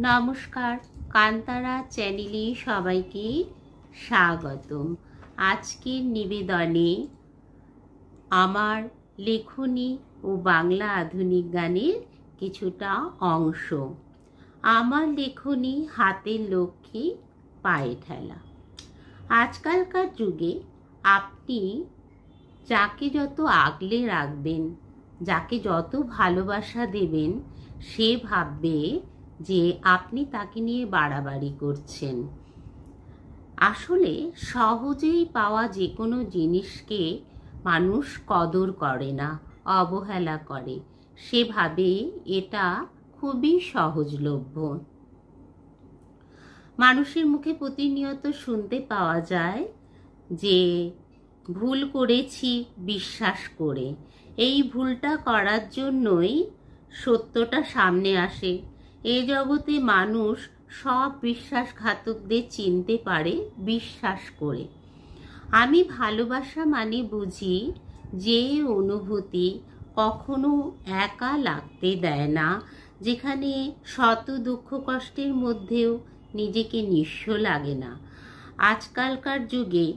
নমস্কার, কান্তারা চ্যানেলে সবাইকে স্বাগতম। আজকের নিবেদনে আমার লেখনী ও বাংলা আধুনিক গানের কিছুটা অংশ। আমার লেখনী হাতের লক্ষ্মী পায়ে ঠেলা। আজকালকার যুগে আপনি যাকে যত আগলে রাখবেন, যাকে যত ভালোবাসা দেবেন, সে ভাববে যে আপনি তাকে নিয়ে বাড়াবাড়ি করছেন। আসলে সহজেই পাওয়া যে কোনো জিনিসকে মানুষ কদর করে না, অবহেলা করে। সে ভাবে এটা খুবই সহজলভ্য। মানুষের মুখে প্রতিনিয়ত শুনতে পাওয়া যায় যে ভুল করেছি বিশ্বাস করে। এই ভুলটা করার জন্যই সত্যটা সামনে আসে। এ জগতে মানুষ সব বিশ্বাসঘাতকদের চিনতে পারে বিশ্বাস করে। আমি ভালোবাসা মানে বুঝি যে অনুভূতি কখনো একা লাগতে দেয় না, যেখানে শত দুঃখ কষ্টের মধ্যেও নিজেকে নিঃস্ব লাগে না। আজকালকার যুগে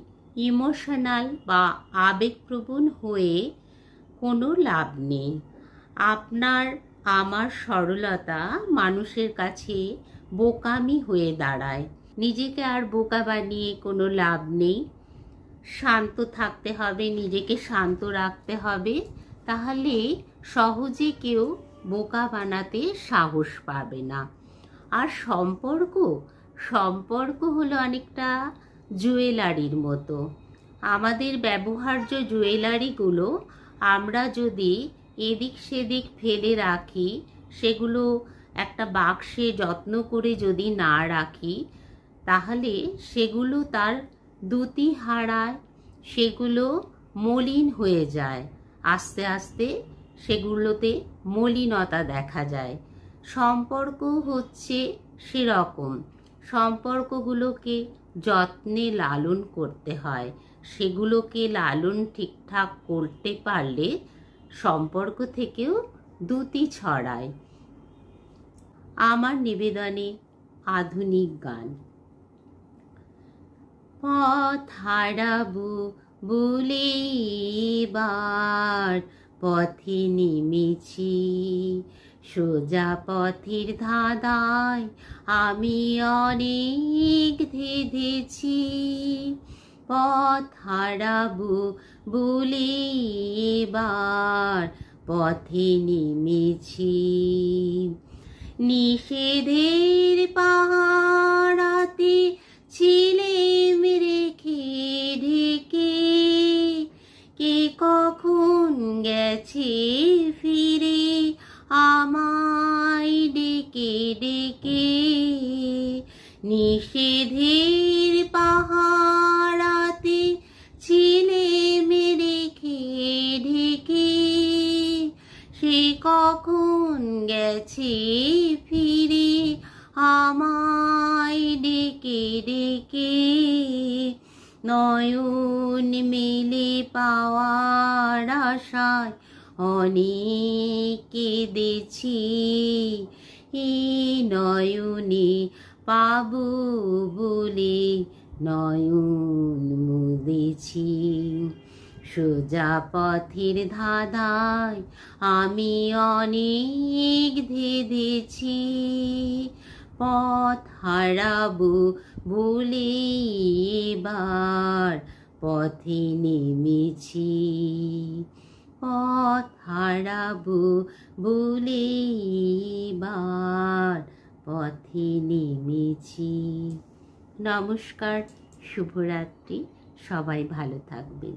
ইমোশনাল বা আবেগপ্রবণ হয়ে কোনো লাভ নেই। আপনার আমার সরলতা মানুষের কাছে বোকামি হয়ে দাঁড়ায়। নিজেকে আর বোকা বানিয়ে কোনো লাভ নেই। শান্ত থাকতে হবে, নিজেকে শান্ত রাখতে হবে, তাহলে সহজে কেউ বোকা বানাতে সাহস পাবে না। আর সম্পর্ক হলো অনেকটা জুয়েলারির মতো। আমাদের ব্যবহার্য জুয়েলারিগুলো আমরা যদি এদিক সেদিক ফেলে রাখি, সেগুলো একটা বাক্সে যত্ন করে যদি না রাখি, তাহলে সেগুলো তার দ্যুতি হারায়, সেগুলো মলিন হয়ে যায়। আস্তে আস্তে সেগুলোতে মলিনতা দেখা যায়। সম্পর্ক হচ্ছে সেরকম। সম্পর্কগুলোকে যত্নে লালন করতে হয়। সেগুলোকে লালন ঠিকঠাক করতে পারলে সম্পর্ক থেকেও দ্যুতি ছড়ায়। আমার নিবেদনে আধুনিক গান। পথ হারাবো বলে এবার পথে নেমেছি, সোজা পথের ধাঁধায় আমি অনেক ধেঁধেছি। পথ হারাবো বলে এবার পথে নেমেছি, নিষেধের পাহাড়াতে ছিলেম রেখে ঢেকে, কে কখন গেছে ফিরে আমায় ডেকে ডেকে। নিষেধের পাহাড়াতে ছিলেম রেখে ঢেকে, সে কখন গেছে ফিরে আমায় ডেকে ডেকে। নয়ন মেলে পাওয়ার আশায় অনেক কেঁদেছি, এই নয়নে পাবো বলে নয়ন মুদেছি। সোজা পথের ধাঁধায় আমি অনেক ধেঁধেছি, পথ হারাবো বলে এবার পথে নেমেছি। পথ হারাবো বলে এবার পথে নেমেছি। নমস্কার, শুভরাত্রি। সবাই ভালো থাকবেন।